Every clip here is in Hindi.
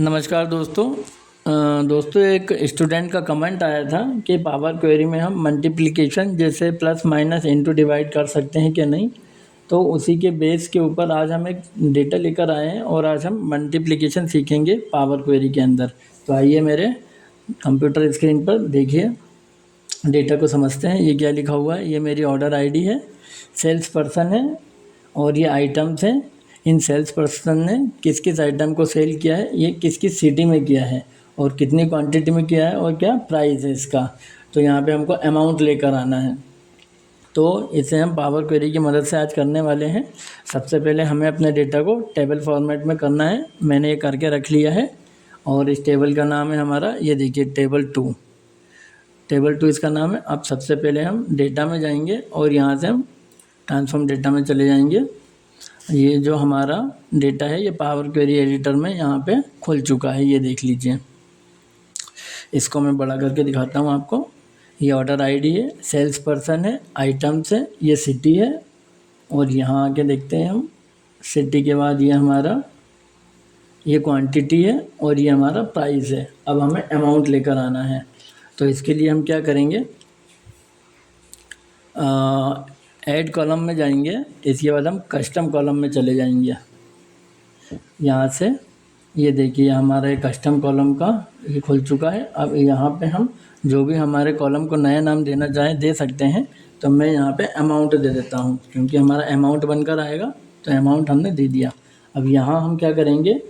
नमस्कार दोस्तों। दोस्तों एक स्टूडेंट का कमेंट आया था कि पावर क्वेरी में हम मल्टीप्लिकेशन जैसे प्लस माइनस इनटू डिवाइड कर सकते हैं कि नहीं। तो उसी के बेस के ऊपर आज हम एक डेटा लेकर आए हैं और आज हम मल्टीप्लिकेशन सीखेंगे पावर क्वेरी के अंदर। तो आइए मेरे कंप्यूटर स्क्रीन पर देखिए, डेटा को समझते हैं। ये क्या लिखा हुआ है, ये मेरी ऑर्डर आईडी है, सेल्स पर्सन है और ये आइटम्स हैं। इन सेल्स पर्सन ने किस किस आइटम को सेल किया है, ये किस किस सिटी में किया है और कितनी क्वांटिटी में किया है और क्या प्राइस है इसका। तो यहाँ पे हमको अमाउंट लेकर आना है। तो इसे हम पावर क्वेरी की मदद से आज करने वाले हैं। सबसे पहले हमें अपने डेटा को टेबल फॉर्मेट में करना है। मैंने ये करके रख लिया है और इस टेबल का नाम है हमारा, ये देखिए टेबल 2 इसका नाम है। अब सबसे पहले हम डेटा में जाएंगे और यहाँ से हम ट्रांसफॉर्म डेटा में चले जाएंगे। ये जो हमारा डेटा है ये पावर क्वेरी एडिटर में यहाँ पे खुल चुका है, ये देख लीजिए। इसको मैं बड़ा करके दिखाता हूँ आपको। ये ऑर्डर आईडी है, सेल्स पर्सन है, आइटम्स है, ये सिटी है और यहाँ आके देखते हैं हम। सिटी के बाद ये हमारा ये क्वांटिटी है और ये हमारा प्राइस है। अब हमें अमाउंट लेकर आना है। तो इसके लिए हम क्या करेंगे, ऐड कॉलम में जाएंगे। इसके बाद हम कस्टम कॉलम में चले जाएंगे। यहाँ से ये देखिए हमारा एक कस्टम कॉलम का ये खुल चुका है। अब यहाँ पे हम जो भी हमारे कॉलम को नया नाम देना चाहें दे सकते हैं। तो मैं यहाँ पे अमाउंट दे देता हूँ क्योंकि हमारा अमाउंट बनकर आएगा, तो अमाउंट हमने दे दिया। अब यहाँ हम क्या करेंगे,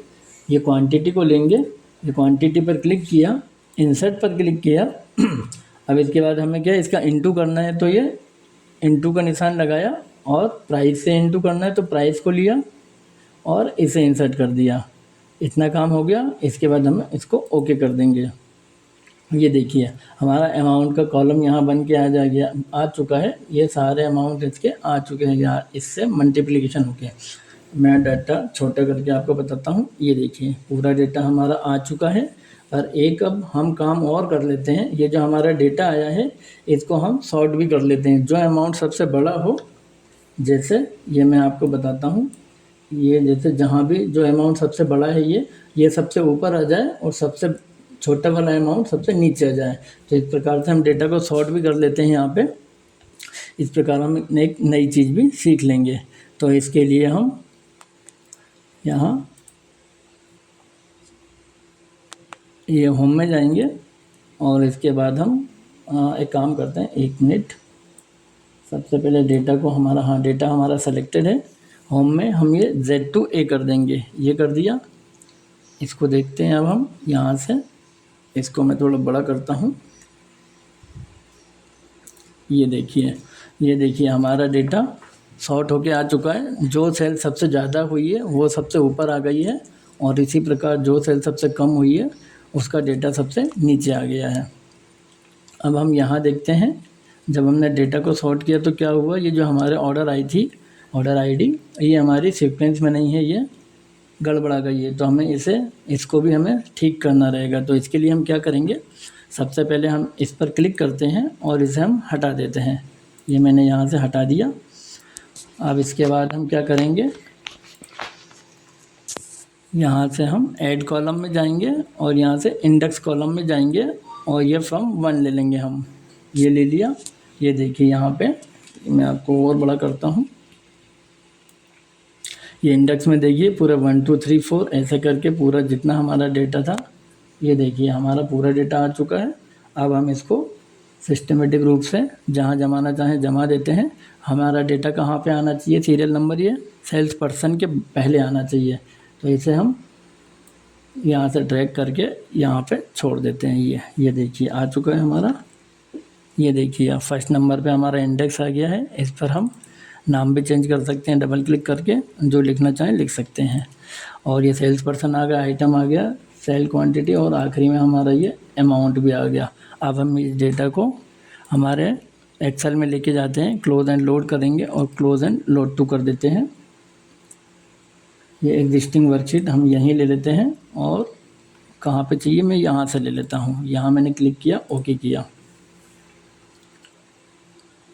ये क्वांटिटी को लेंगे। ये क्वांटिटी पर क्लिक किया, इंसर्ट पर क्लिक किया। अब इसके बाद हमें क्या इसका इंटू करना है, तो ये इंटू का निशान लगाया और प्राइस से इंटू करना है तो प्राइस को लिया और इसे इंसर्ट कर दिया। इतना काम हो गया। इसके बाद हम इसको ओके कर देंगे। ये देखिए हमारा अमाउंट का कॉलम यहाँ बन के आ चुका है। ये सारे अमाउंट इसके आ चुके हैं यार, इससे मल्टीप्लिकेशन हो गया। मैं डाटा छोटा करके आपको बताता हूँ। ये देखिए पूरा डेटा हमारा आ चुका है। और एक अब हम काम और कर लेते हैं। ये जो हमारा डेटा आया है इसको हम सॉर्ट भी कर लेते हैं। जो अमाउंट सबसे बड़ा हो, जैसे ये मैं आपको बताता हूँ, ये जैसे जहाँ भी जो अमाउंट सबसे बड़ा है ये सबसे ऊपर आ जाए और सबसे छोटा वाला अमाउंट सबसे नीचे आ जाए। तो इस प्रकार से हम डेटा को सॉर्ट भी कर लेते हैं यहाँ पे। इस प्रकार हम एक नई चीज़ भी सीख लेंगे। तो इसके लिए हम यहाँ ये होम में जाएंगे और इसके बाद हम एक काम करते हैं, 1 मिनट। सबसे पहले डेटा को हमारा, हाँ डेटा हमारा सेलेक्टेड है। होम में हम ये Z2A कर देंगे, ये कर दिया। इसको देखते हैं अब हम यहाँ से। इसको मैं थोड़ा बड़ा करता हूँ। ये देखिए हमारा डेटा सॉर्ट होके आ चुका है। जो सेल सबसे ज़्यादा हुई है वो सबसे ऊपर आ गई है और इसी प्रकार जो सेल सबसे कम हुई है उसका डेटा सबसे नीचे आ गया है। अब हम यहाँ देखते हैं, जब हमने डेटा को सॉर्ट किया तो क्या हुआ, ये जो हमारे ऑर्डर आई थी, ऑर्डर आईडी, ये हमारी सीक्वेंस में नहीं है, ये गड़बड़ा गई है। तो हमें इसको भी हमें ठीक करना रहेगा। तो इसके लिए हम क्या करेंगे, सबसे पहले हम इस पर क्लिक करते हैं और इसे हम हटा देते हैं। ये मैंने यहाँ से हटा दिया। अब इसके बाद हम क्या करेंगे, यहाँ से हम ऐड कॉलम में जाएंगे और यहाँ से इंडेक्स कॉलम में जाएंगे और ये फ्रॉम 1 ले लेंगे हम। ये ले लिया। ये देखिए यहाँ पे मैं आपको और बड़ा करता हूँ। ये इंडेक्स में देखिए पूरा 1 2 3 4 ऐसे करके पूरा जितना हमारा डेटा था, ये देखिए हमारा पूरा डेटा आ चुका है। अब हम इसको सिस्टमेटिक रूप से जहाँ जमाना चाहें जमा देते हैं। हमारा डेटा कहाँ पे आना चाहिए, सीरियल नंबर ये सेल्स पर्सन के पहले आना चाहिए। तो इसे हम यहाँ से ड्रैग करके यहाँ पे छोड़ देते हैं। ये देखिए आ चुका है हमारा। ये देखिए फर्स्ट नंबर पे हमारा इंडेक्स आ गया है। इस पर हम नाम भी चेंज कर सकते हैं, डबल क्लिक करके जो लिखना चाहें लिख सकते हैं। और ये सेल्स पर्सन आ गया, आइटम आ गया, सेल क्वांटिटी और आखिरी में हमारा ये अमाउंट भी आ गया। अब हम इस डेटा को हमारे एक्सेल में लेके जाते हैं, क्लोज एंड लोड करेंगे और क्लोज एंड लोड टू कर देते हैं। ये एग्जिस्टिंग वर्कशीट हम यहीं ले लेते हैं और कहाँ पे चाहिए मैं यहाँ से ले लेता हूँ। यहाँ मैंने क्लिक किया, ओके किया।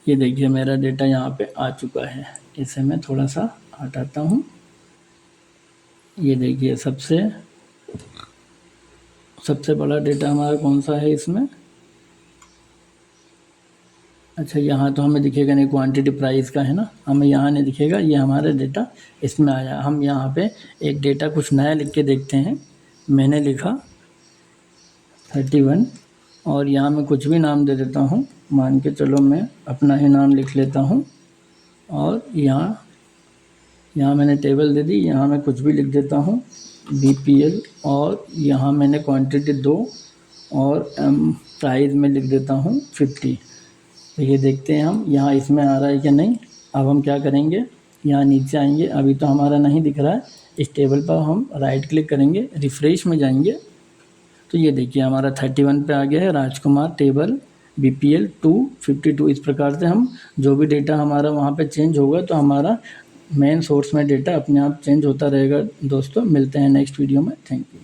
ये देखिए मेरा डेटा यहाँ पे आ चुका है। इसे मैं थोड़ा सा हटाता हूँ। ये देखिए सबसे सबसे बड़ा डेटा हमारा कौन सा है इसमें? अच्छा, यहाँ तो हमें दिखेगा नहीं, क्वांटिटी प्राइस का है ना, हमें यहाँ नहीं दिखेगा, ये हमारा डेटा इसमें आया। हम यहाँ पे एक डेटा कुछ नया लिख के देखते हैं। मैंने लिखा 31 और यहाँ मैं कुछ भी नाम दे देता हूँ, मान के चलो मैं अपना ही नाम लिख लेता हूँ। और यहाँ मैंने टेबल दे दी, यहाँ मैं कुछ भी लिख देता हूँ BPL, और यहाँ मैंने क्वांटिटी 2 और प्राइस में लिख देता हूँ 50। तो ये देखते हैं हम यहाँ इसमें आ रहा है कि नहीं। अब हम क्या करेंगे, यहाँ नीचे आएंगे, अभी तो हमारा नहीं दिख रहा है। इस टेबल पर हम राइट क्लिक करेंगे, रिफ्रेश में जाएंगे, तो ये देखिए हमारा 31 पे आ गया है, राजकुमार टेबल BPL 252। इस प्रकार से हम जो भी डेटा हमारा वहाँ पे चेंज होगा तो हमारा मेन सोर्स में डेटा अपने आप चेंज होता रहेगा। दोस्तों मिलते हैं नेक्स्ट वीडियो में, थैंक यू।